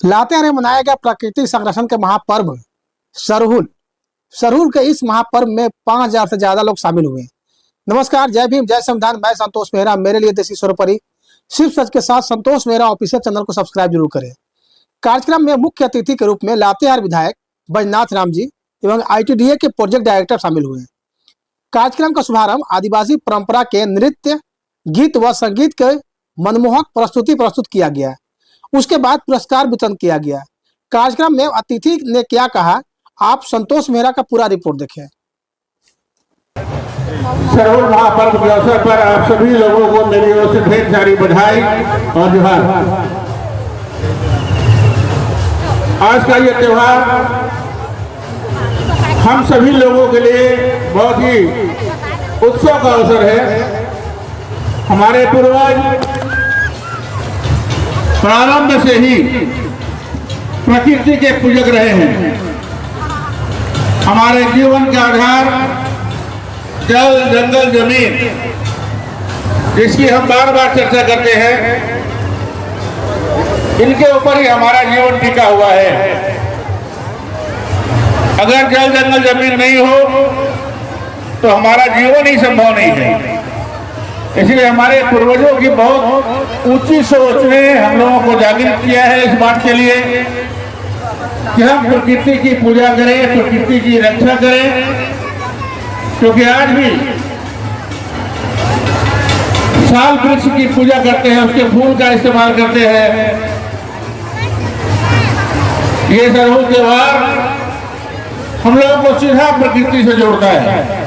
लातेहार में मनाया गया प्राकृतिक संरक्षण के महापर्व सरहुल। सरहुल के इस महापर्व में 5,000 से ज्यादा लोग शामिल हुए। नमस्कार, जय भीम, जय संविधान। मैं संतोष मेहरा। मेरे लिए देसी सर्वोपरि सिर्फ सच के साथ संतोष मेहरा ऑफिशियल चैनल को सब्सक्राइब जरूर करें। कार्यक्रम में मुख्य अतिथि के रूप में लातेहार विधायक बैजनाथ राम जी एवं ITDA के प्रोजेक्ट डायरेक्टर शामिल हुए। कार्यक्रम का शुभारंभ आदिवासी परंपरा के नृत्य, गीत व संगीत के मनमोहक प्रस्तुति प्रस्तुत किया गया। उसके बाद पुरस्कार वितरण किया गया। कार्यक्रम में अतिथि ने क्या कहा, आप संतोष मेहरा का पूरा रिपोर्ट देखें। सरहुल महापर्व के अवसर पर आप सभी लोगों को मेरी ओर से ढेर सारी बधाई और जोहार। आज का ये त्योहार हम सभी लोगों के लिए बहुत ही उत्सव का अवसर है। हमारे पूर्वज प्रारंभ से ही प्रकृति के पूजक रहे हैं। हमारे जीवन का आधार जल, जंगल, जमीन, जिसकी हम बार बार चर्चा करते हैं, इनके ऊपर ही हमारा जीवन टिका हुआ है। अगर जल, जंगल, जमीन नहीं हो तो हमारा जीवन ही संभव नहीं है। इसलिए हमारे पूर्वजों की बहुत ऊंची सोच ने हम लोगों को जागृत किया है इस बात के लिए कि हम प्रकृति की पूजा करें, प्रकृति की रक्षा करें। क्योंकि आज भी साल वृक्ष की पूजा करते हैं, उसके फूल का इस्तेमाल करते हैं। ये सरहुल त्योहार हम लोगों को सीधा प्रकृति से जोड़ता है।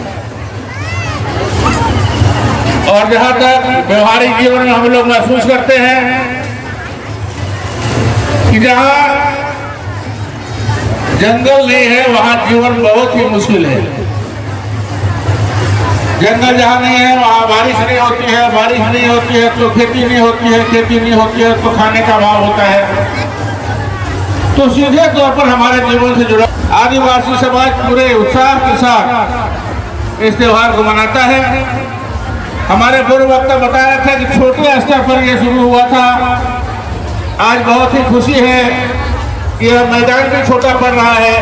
और जहां तक व्यवहारिक जीवन में हम लोग महसूस करते हैं कि जहां जंगल नहीं है वहां जीवन बहुत ही मुश्किल है। जंगल जहां नहीं है वहां बारिश नहीं होती है, बारिश नहीं होती है तो खेती नहीं होती है, खेती नहीं होती है तो खाने का अभाव होता है। तो सीधे तौर पर हमारे जीवन से जुड़ा आदिवासी समाज पूरे उत्साह के साथ इस त्योहार को मनाता है। हमारे पूर्व वक्ता बताया था कि छोटे स्तर पर यह शुरू हुआ था। आज बहुत ही खुशी है कि यह मैदान भी छोटा पड़ रहा है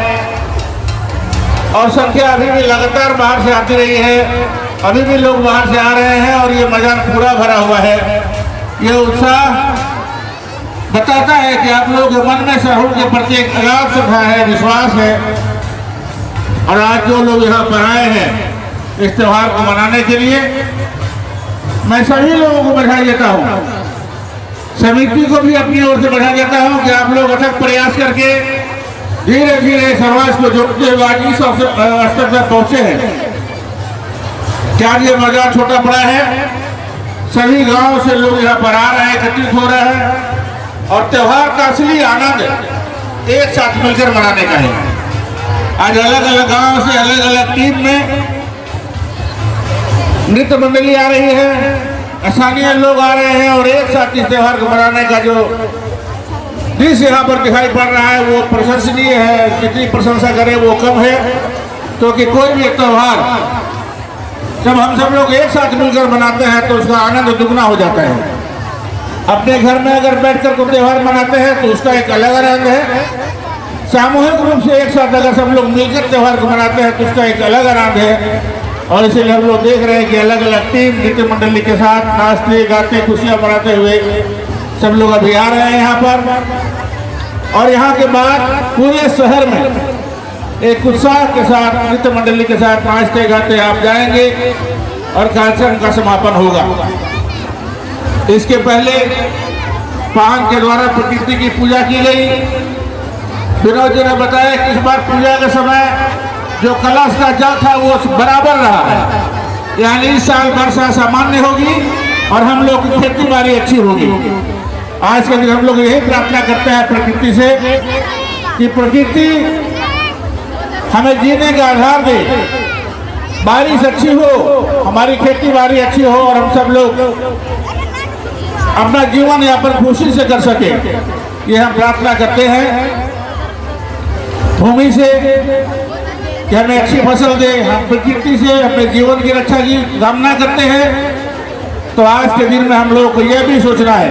और संख्या अभी भी लगातार बाहर से आती रही है। अभी भी लोग बाहर से आ रहे हैं और ये मैदान पूरा भरा हुआ है। यह उत्साह बताता है कि आप लोगों के मन में सरहुल के प्रति एक अगाध श्रद्धा है, विश्वास है। और आज जो लोग यहाँ पर आए हैं इस त्योहार को मनाने के लिए, मैं सभी लोगों को बधाई देता हूँ। समिति को भी अपनी ओर से बधाई देता हूँ कि आप लोग अथक प्रयास करके धीरे धीरे समाज को जोड़ते हुए आज इस स्तर पर पहुंचे हैं। क्या ये मैदान छोटा पड़ा है? सभी गांवों से लोग यहाँ पर आ रहे हैं, एकत्रित हो रहे हैं और त्योहार का असली आनंद एक साथ मिलकर मनाने का है। आज अलग अलग गांव से अलग अलग टीम में नृत्य मंडली आ रही है, स्थानीय लोग आ रहे हैं और एक साथ इस त्योहार को मनाने का जो दृश्य यहाँ पर दिखाई पड़ रहा है वो प्रशंसनीय है। जितनी प्रशंसा करें वो कम है, क्योंकि कोई भी त्योहार जब हम सब लोग एक साथ मिलकर मनाते हैं तो उसका आनंद दुगना हो जाता है। अपने घर में अगर बैठकर कोई त्योहार मनाते हैं तो उसका एक अलग आनंद है। सामूहिक रूप से एक साथ अगर सब लोग मिलकर त्योहार को मनाते हैं तो उसका एक अलग आनंद है। और इसीलिए हम लोग देख रहे हैं कि अलग अलग टीम नृत्य मंडली के साथ नाचते गाते खुशियां मनाते हुए सब लोग अभी आ रहे हैं यहाँ पर। और यहाँ के बाद पूरे शहर में एक उत्साह के साथ नृत्य मंडली के साथ नाचते गाते आप जाएंगे और कार्यक्रम का समापन होगा। इसके पहले पान के द्वारा प्रकृति की पूजा की गई। विनोद जी ने बताया कि इस बार पूजा के समय जो कलश का जल था वो बराबर रहा है, यानी इस साल वर्षा सामान्य होगी और हम लोग की खेती बाड़ी अच्छी होगी। आज के दिन हम लोग यही प्रार्थना करते हैं प्रकृति से कि प्रकृति हमें जीने का आधार दे, बारिश अच्छी हो, हमारी खेती बाड़ी अच्छी हो और हम सब लोग अपना जीवन यापन खुशी से कर सके। ये हम प्रार्थना करते हैं भूमि से कि हमें अच्छी फसल दे। हम प्रकृति से अपने जीवन की रक्षा की कामना करते हैं। तो आज के दिन में हम लोगों को यह भी सोचना है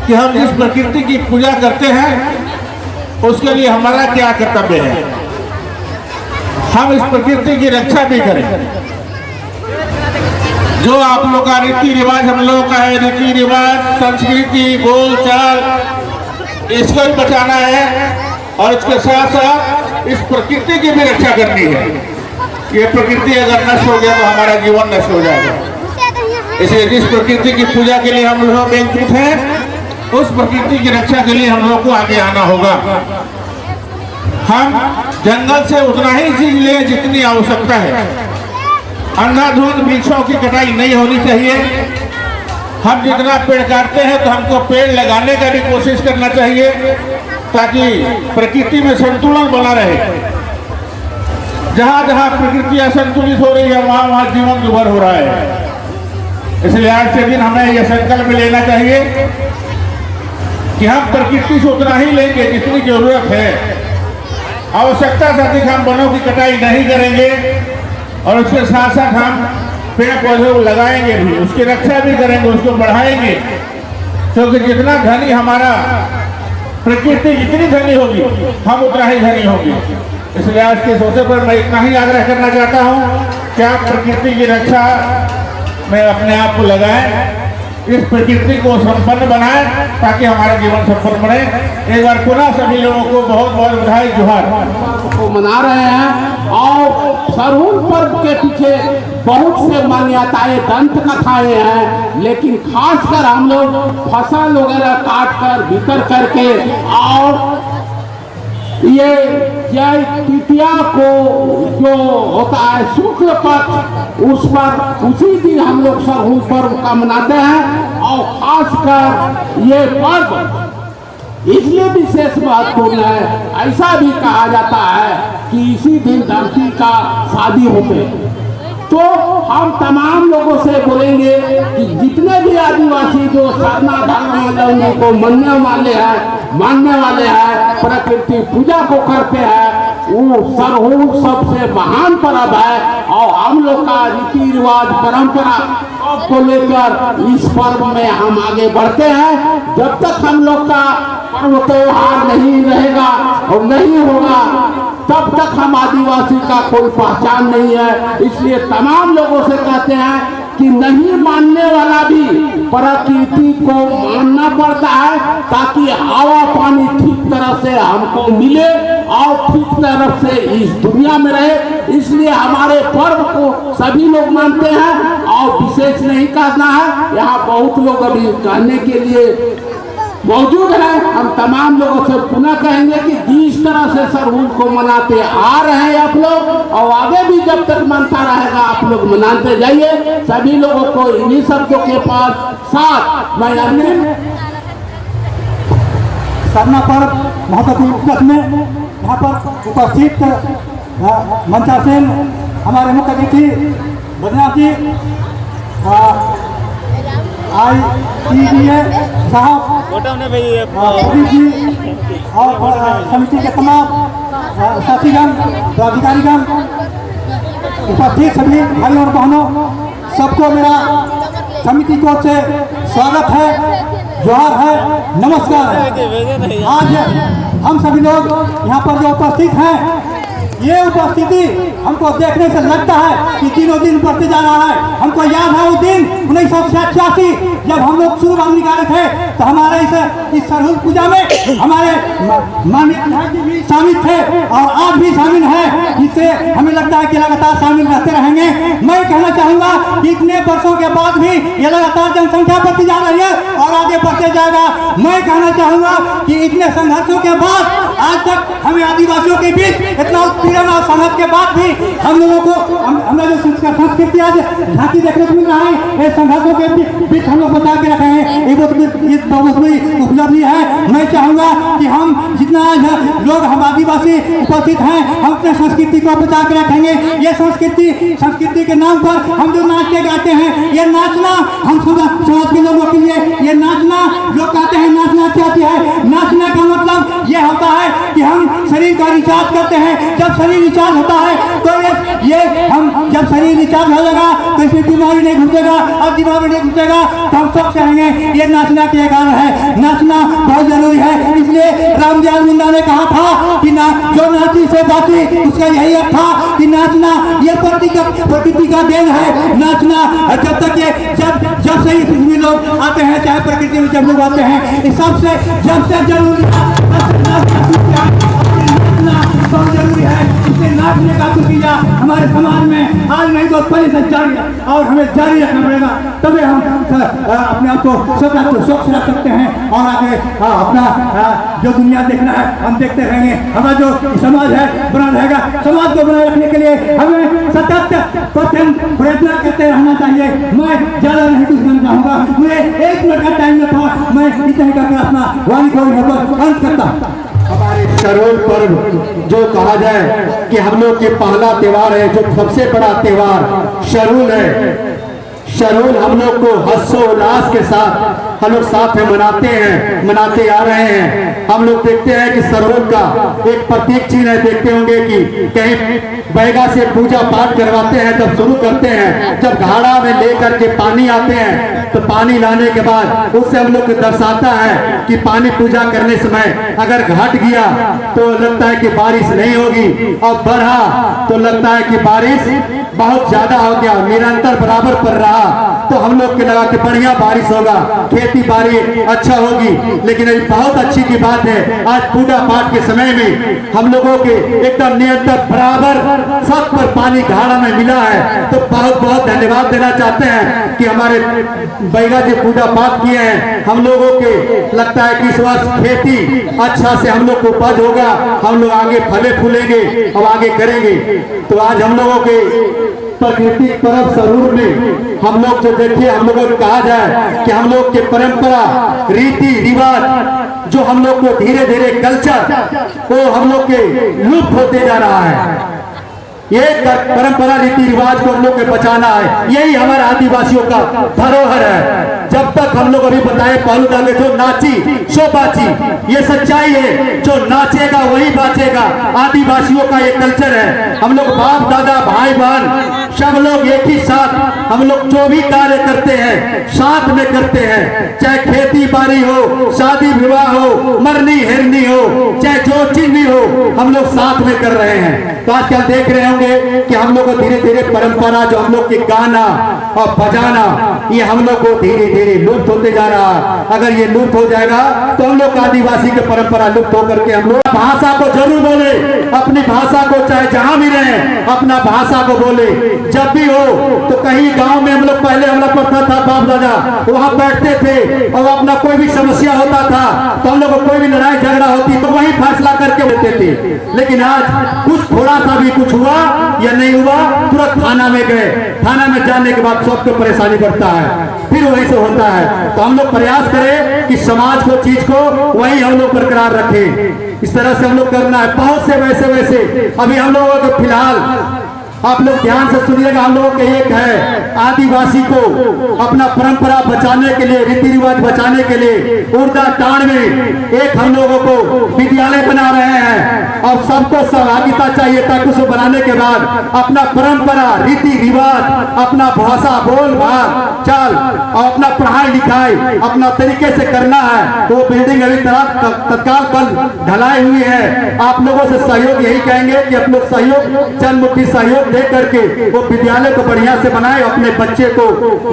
कि हम जिस प्रकृति की पूजा करते हैं उसके लिए हमारा क्या कर्तव्य है, हम इस प्रकृति की रक्षा भी करें। जो आप लोग का रीति रिवाज, हम लोगों का है रीति रिवाज, संस्कृति, बोलचाल, इसको भी बचाना है और इसके साथ साथ इस प्रकृति की भी रक्षा करनी है। ये प्रकृति अगर नष्ट हो गया तो हमारा जीवन नष्ट हो जाएगा। इसलिए जिस प्रकृति की पूजा के लिए हम लोग एकजुट हैं, उस प्रकृति की रक्षा के लिए हम लोग को आगे आना होगा। हम जंगल से उतना ही चीज लें जितनी आवश्यकता है। अंधाधुंध वृक्षों की कटाई नहीं होनी चाहिए। हम जितना पेड़ काटते हैं तो हमको पेड़ लगाने का भी कोशिश करना चाहिए ताकि प्रकृति में संतुलन बना रहे। जहाँ जहाँ प्रकृति असंतुलित हो रही है वहाँ वहाँ जीवन दुर्भर हो रहा है। इसलिए आज के दिन हमें यह संकल्प लेना चाहिए कि हम प्रकृति से उतना ही लेंगे जितनी जरूरत है। आवश्यकता से अधिक हम वनों की कटाई नहीं करेंगे और उसके साथ साथ हम पेड़ पौधे लगाएंगे भी, उसकी रक्षा भी करेंगे, उसको बढ़ाएंगे। क्योंकि जितना धनी हमारा प्रकृति जितनी धनी होगी हम उतना ही धनी होंगे। इसलिए आज के अवसर पर मैं इतना ही आग्रह करना चाहता हूँ कि आप प्रकृति की रक्षा में अपने आप को लगाएं, इस प्रकृति को संपन्न बनाएं ताकि हमारा जीवन संपन्न बने। एक बार पुनः सभी लोगों को बहुत बहुत बधाई, जोहार। को मना रहे हैं और सरहुल पर्व के पीछे बहुत से मान्यताएं, दंत कथाएं हैं, लेकिन खासकर हम लोग फसल वगैरह काट कर बितर करके और ये जय तृतीया को जो होता है शुक्ल पक्ष, उस पर उसी दिन हम लोग सरहुल पर्व का मनाते हैं। और खासकर ये पर्व इसलिए विशेष महत्वपूर्ण है, ऐसा भी कहा जाता है कि इसी दिन धरती का शादी होते हैं। तो हम तमाम लोगों से बोलेंगे कि जितने भी आदिवासी जो सरना धर्म को मानने वाले हैं, प्रकृति पूजा को करते हैं, वो सरहुल सबसे महान पर्व है। और हम लोग का रीति रिवाज, परंपरा को लेकर इस पर्व में हम आगे बढ़ते हैं। जब तक हम लोग का पर्व त्योहार नहीं रहेगा और नहीं होगा, तब तक हम आदिवासी का कोई पहचान नहीं है। इसलिए तमाम लोगों से कहते हैं कि नहीं मानने वाला भी प्रकृति को मानना पड़ता है ताकि हवा पानी ठीक तरह से हमको मिले और ठीक तरह से इस दुनिया में रहे। इसलिए हमारे पर्व को सभी लोग मानते हैं और विशेष नहीं कहना है। यहाँ बहुत लोग अभी कहने के लिए मौजूद है। हम तमाम लोगों से पुनः कहेंगे कि जिस तरह से सरहुल को मनाते आ रहे हैं आप लोग, और आगे भी जब तक मनता रहेगा आप लोग मनाते जाइए। सभी लोगों को इन्हीं शब्दों के पास साथ मैं अंतिम सरना पर्व महत्वपूर्ण उपलक्ष्य में यहाँ पर उपस्थित मंचासीन हमारे मुख्य अतिथि बद्रीनाथ जी, ICDA साहब, प्रदीप जी और समिति के तमाम साथीगण, पदाधिकारीगण, उपस्थित सभी भाइयों और बहनों, सबको मेरा समिति की ओर से स्वागत है, जोहार है, नमस्कार है। आज हम सभी लोग यहाँ पर जो उपस्थित हैं, ये उपस्थिति हमको देखने से लगता है कि दिनों दिन बढ़ते जा रहा है। हमको याद है वो दिन 1986 जब हम लोग शुरू निकाले थे, तो हमारे इस सरहुल पूजा में हमारे माननीय शामिल थे और आज भी शामिल है, जिससे हमें लगता है कि लगातार शामिल रहते रहेंगे। मैं कहना चाहूँगा कि इतने वर्षों के बाद भी ये लगातार जनसंख्या बढ़ती जा रही है और आगे बढ़ते जाएगा। मैं कहना चाहूँगा कि इतने संघर्षों के बाद आज तक हमें आदिवासियों के बीच इतना उत्पीड़न और संघर्ष के बाद भी हम लोगों को हमें जो संस्कृति आज झांकी देखने को मिल रहा है, ये संघर्षों के बीच हम लोग बचा के रखे हैं, ये बहुत बड़ी उपलब्धि है। मैं चाहूँगा कि हम जितना लोग हम आदिवासी उपस्थित हैं, हम अपने संस्कृति को बचा के रखेंगे। ये संस्कृति के नाम पर हम जो नाचते गाते हैं, ये नाचना हम समाज के लोगों के लिए, ये नाचना लोग कहते हैं नाचना क्या है, नाचने का मतलब ये होता है कि हम शरीर का रिचार्ज करते हैं। जब शरीर रिचार्ज होता है तो ये हम जब शरीर रिचार्ज हो जाएगा तो इसमें बीमारी नहीं घुसेगा, और बीमारी नहीं घुसेगा तो हम सब चाहेंगे। ये नाचना के कारण है, नाचना बहुत जरूरी है। इसलिए रामदयाल मुंडा ने कहा था कि ना जो नाची से बाची, उसका यही अर्थ था कि नाचना ये प्रकृति का देन है। नाचना जब तक ये जब से इसमें लोग आते हैं, चाहे प्रकृति में जब लोग आते हैं, इस सबसे जरूरी बहुत जरूरी है। इसे नाचने का नतीजा हमारे समाज में आज नहीं तो पहले से जारी है, और हमें जारी रखना पड़ेगा, तभी हम अपने आप को स्वच्छ रख सकते हैं और आगे अपना जो दुनिया देखना है हम देखते रहेंगे। हमारा जो समाज है बना रहेगा। समाज को बनाए रखने के लिए हमें सतत प्रयत्न करते रहना चाहिए। मैं ज्यादा नहीं कुछ कहना चाहूँगा, मुझे 1 मिनट का टाइम न था, मैं इतना ही कहकर अपना वाणी को अंत करता। हमारे शरोल पर्व जो कहा जाए कि हम लोग के पहला त्योहार है, जो सबसे बड़ा त्योहार शरोल है। शरोल हम लोग को हर्षोल्लास के साथ हम लोग साथ में मनाते आ रहे हैं। हम लोग देखते हैं कि शरोल का एक प्रतीक चिन्ह है। देखते होंगे कि कहीं बैगा से पूजा पाठ करवाते हैं तब शुरू करते हैं, जब घाड़ा में लेकर के पानी आते हैं तो पानी लाने के बाद उससे हम लोग को दर्शाता है कि पानी पूजा करने समय अगर घट गया तो लगता है कि बारिश नहीं होगी, और बढ़ा तो लगता है कि बारिश बहुत ज्यादा हो गया, निरंतर बराबर पड़ रहा तो हम लोग के लगा कि बढ़िया बारिश होगा, खेती बाड़ी अच्छा होगी। लेकिन अभी बहुत अच्छी की बात है, आज पूजा पाठ के समय में हम लोगों के एकदम निरंतर बराबर सब पर पानी घाड़ा में मिला है। तो बहुत बहुत धन्यवाद देना चाहते हैं कि हमारे बैगा जी पूजा पाठ किए हैं। हम लोगों के लगता है कि इस वर्ष खेती अच्छा से हम लोग को उपज होगा, हम लोग आगे फले फूलेंगे और आगे करेंगे। तो आज हम लोगों के प्राकृतिक पर्व शरूर में हम लोग जो देखिए, हम लोगों को कहा जाए कि हम लोग के परंपरा रीति रिवाज जो हम लोग को धीरे धीरे कल्चर वो हम लोग के लुप्त होते जा रहा है। ये परंपरा रीति रिवाज को हम लोग को बचाना है, यही हमारे आदिवासियों का धरोहर है। जब तक हम लोग अभी बताए पहलू दागे जो नाची सो बाची, ये सच्चाई है, जो नाचेगा वही बाचेगा। आदिवासियों का ये कल्चर है। हम लोग बाप दादा भाई बहन सब लोग एक ही साथ हम लोग जो भी कार्य करते हैं साथ में करते हैं, चाहे खेती बाड़ी हो, शादी विवाह हो, मरनी हिरनी हो, चाहे जो चीज भी हो, हम लोग साथ में कर रहे हैं। तो आजकल देख रहे होंगे कि हम लोग को धीरे धीरे परंपरा जो हम लोग के गाना और बजाना ये हम लोग को धीरे धीरे लुप्त होते जा रहा है। अगर ये लुप्त हो जाएगा तो हम लोग आदिवासी की परंपरा लुप्त होकर के हम लोग भाषा को जरूर बोले, अपनी भाषा को चाहे जहां भी रहे अपना भाषा को बोले। जब भी हो तो कहीं गांव में हम लोग पहले हम लोग पढ़ता था, बाप दादा वहां बैठते थे और अपना कोई भी समस्या होता था तो हम लोग को कोई भी लड़ाई झगड़ा होती तो वही फैसला करके देते थे। लेकिन आज कुछ थोड़ा सा भी कुछ हुआ या नहीं हुआ तुरंत थाना में गए, थाना में जाने के बाद सबको परेशानी बढ़ता है, फिर वही से होता है। तो हम लोग प्रयास करें कि समाज को चीज को वही हम लोग बरकरार रखें। इस तरह से हम लोग करना है। बहुत से वैसे अभी हम लोगों को फिलहाल आप लोग ध्यान से सुनिएगा, हम लोगों के एक है आदिवासी को अपना परंपरा बचाने के लिए, रीति रिवाज बचाने के लिए उर्दा टाण में एक हम लोगों को विद्यालय बना रहे हैं और सबको सहभागिता चाहिए ताकि उसे बनाने के बाद अपना परंपरा रीति रिवाज, अपना भाषा बोल भाग चाल और अपना पढ़ाई लिखाई अपना तरीके से करना है। वो बिल्डिंग अभी तत्काल कल ढलाई हुई है। आप लोगों से सहयोग यही कहेंगे कि आप लोग सहयोग चंद मुट्ठी सहयोग दे करके वो विद्यालय को बढ़िया से बनाए। अपने बच्चे को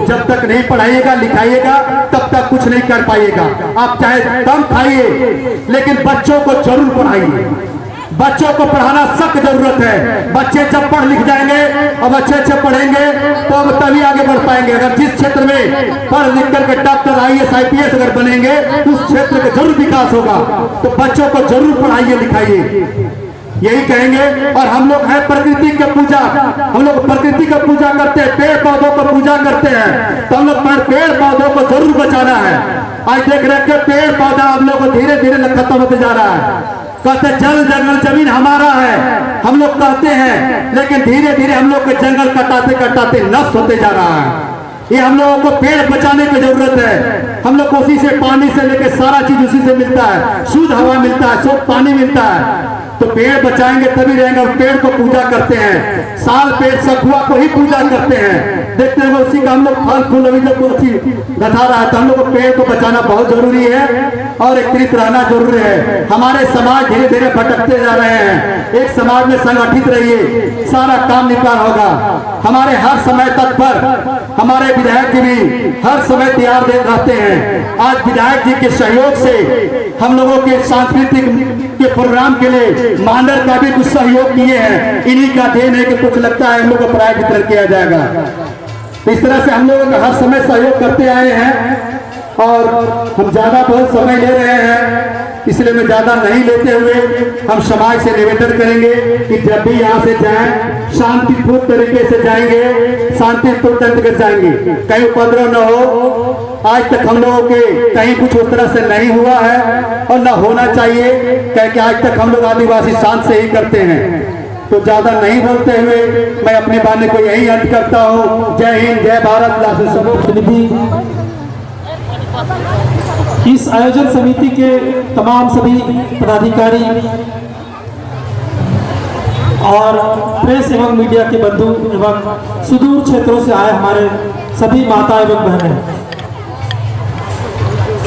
जब तक नहीं पढ़ाइएगा लिखाइएगा तब तक कुछ नहीं कर पाइएगा। आप चाहे कम खाइए लेकिन बच्चों को जरूर पढ़ाइए। बच्चों को पढ़ाना सख्त जरूरत है। बच्चे जब पढ़ लिख जाएंगे और अच्छे पढ़ेंगे तो अब तभी आगे बढ़ पाएंगे। अगर जिस क्षेत्र में पढ़ लिख करके डॉक्टर IAS IPS अगर बनेंगे तो उस क्षेत्र का जरूर विकास होगा। तो बच्चों को जरूर पढ़ाइए लिखाइए, यही कहेंगे। और हम लोग है प्रकृति की पूजा, हम लोग प्रकृति की पूजा करते हैं, पेड़ पौधों को पूजा करते हैं। तो हम लोग पेड़ पौधों को जरूर बचाना है। आज देख रहे हैं पेड़ पौधा हम लोग को धीरे धीरे खत्म होते जा रहा है। कहते जल जंगल जमीन हमारा है हम लोग कहते हैं, लेकिन धीरे धीरे हम लोग के जंगल कटाते कटाते नष्ट होते जा रहा है। ये हम लोगों को पेड़ बचाने की जरूरत है। हम लोग को उसी से पानी से लेकर सारा चीज उसी से मिलता है, शुद्ध हवा मिलता है, शुद्ध पानी मिलता है। तो पेड़ बचाएंगे तभी रहेंगे। और पेड़ को पूजा करते हैं, साल पेड़ सखुआ को ही पूजा करते हैं। देखते हैं उसी का हम लोग फल फूल अभी जब बता रहा है, तो हम लोग को पेड़ को बचाना बहुत जरूरी है और एकत्रित रहना जरूरी है। हमारे समाज धीरे धीरे भटकते जा रहे हैं। एक समाज में संगठित रहिए, सारा काम निपटान होगा। हमारे हर समय तत्पर हमारे विधायक जी भी हर समय तैयार रहते हैं। आज विधायक जी के सहयोग से हम लोगों के सांस्कृतिक के प्रोग्राम के लिए मांडर का भी कुछ सहयोग किए हैं। इन्हीं का देन है कि कुछ लगता है हम लोग को प्राइज वितरण किया जाएगा। इस तरह से हम लोगों का हर समय सहयोग करते आए हैं और हम ज्यादा बहुत समय ले रहे हैं, इसलिए मैं ज्यादा नहीं लेते हुए हम समाज से निवेदन करेंगे कि जब भी यहाँ से जाएं शांतिपूर्ण तरीके से जाएंगे, शांतिपूर्ण तरीके से जाएंगे, कहीं उपद्रव न हो। आज तक हम लोगों के कहीं कुछ उस तरह से नहीं हुआ है और न होना चाहिए, क्योंकि आज तक हम लोग आदिवासी शांत से ही करते हैं। तो ज्यादा नहीं बोलते हुए मैं अपने बाने को यही अंत करता हूँ। जय हिंद, जय भारत। इस आयोजन समिति के तमाम सभी पदाधिकारी और प्रेस एवं मीडिया के बंधु एवं सुदूर क्षेत्रों से आए हमारे सभी माता एवं बहनें,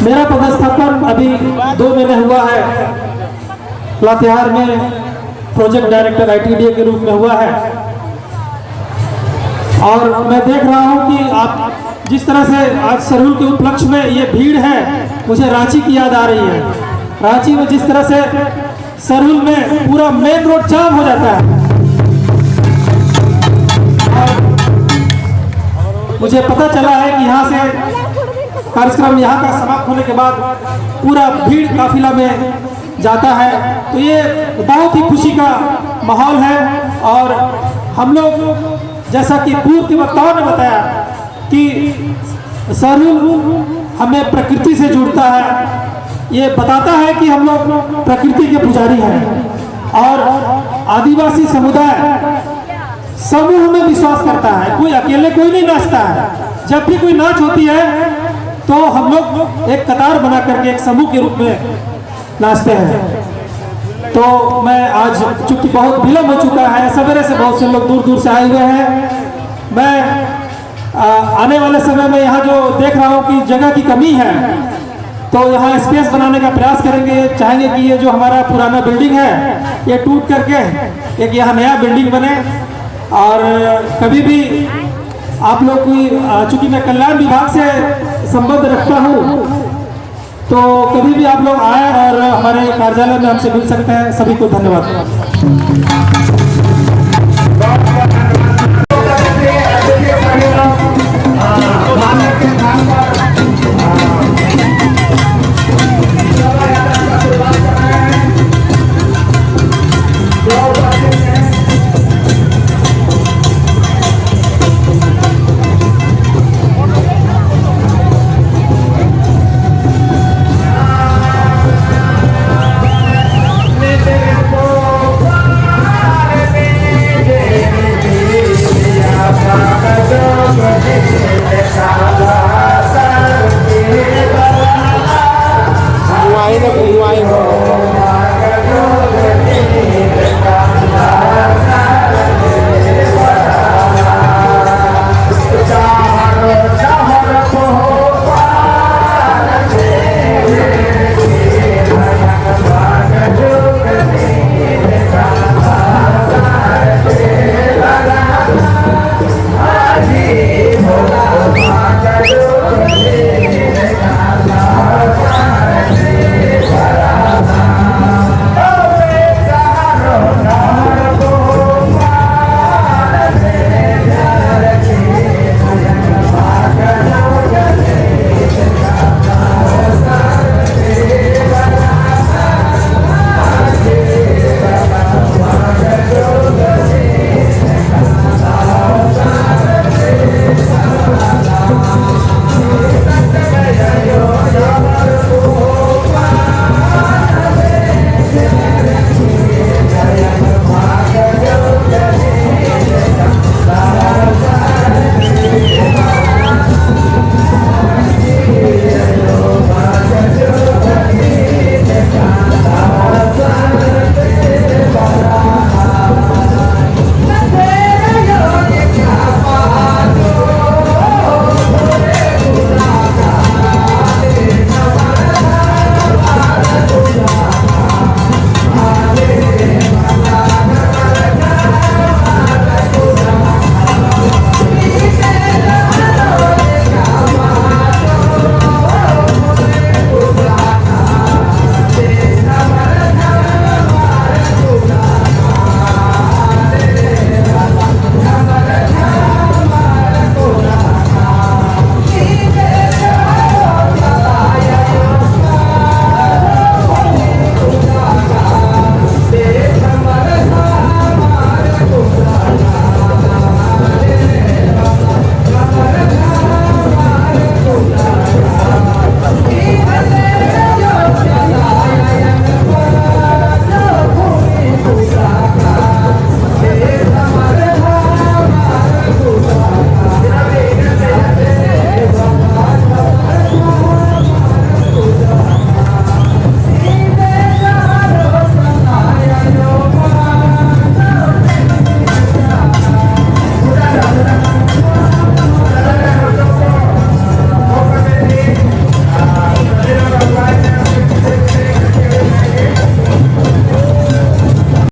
मेरा पदस्थापन अभी 2 महीने हुआ है। लातेहार में प्रोजेक्ट डायरेक्टर ITDA के रूप में हुआ है और मैं देख रहा हूं कि आप जिस तरह से आज सरहुल के उपलक्ष्य में ये भीड़ है, मुझे रांची की याद आ रही है। रांची में जिस तरह से सरहुल में पूरा मेन रोड जाम हो जाता है। मुझे पता चला है कि यहाँ से कार्यक्रम यहाँ का समाप्त होने के बाद पूरा भीड़ काफिला में जाता है, तो ये बहुत ही खुशी का माहौल है। और हम लोग जैसा कि पूर्व के वक्ताओं ने बताया कि सरहुल हमें प्रकृति से जुड़ता है, ये बताता है कि हम लोग प्रकृति के पुजारी हैं और आदिवासी समुदाय समूह में विश्वास करता है। कोई अकेले कोई नहीं नाचता है। जब भी कोई नाच होती है तो हम लोग एक कतार बना करके एक समूह के रूप में नाचते हैं। तो मैं आज चूंकि बहुत विलम्ब हो चुका है, सवेरे से बहुत से लोग दूर दूर से आए हुए हैं। मैं आने वाले समय में यहाँ जो देख रहा हूँ कि जगह की कमी है, तो यहाँ स्पेस बनाने का प्रयास करेंगे। चाहेंगे कि ये जो हमारा पुराना बिल्डिंग है ये टूट करके एक यहाँ नया बिल्डिंग बने। और कभी भी आप लोग की, चूंकि मैं कल्याण विभाग से संबंध रखता हूँ, तो कभी भी आप लोग आए और हमारे कार्यालय में हमसे मिल सकते हैं। सभी को धन्यवाद।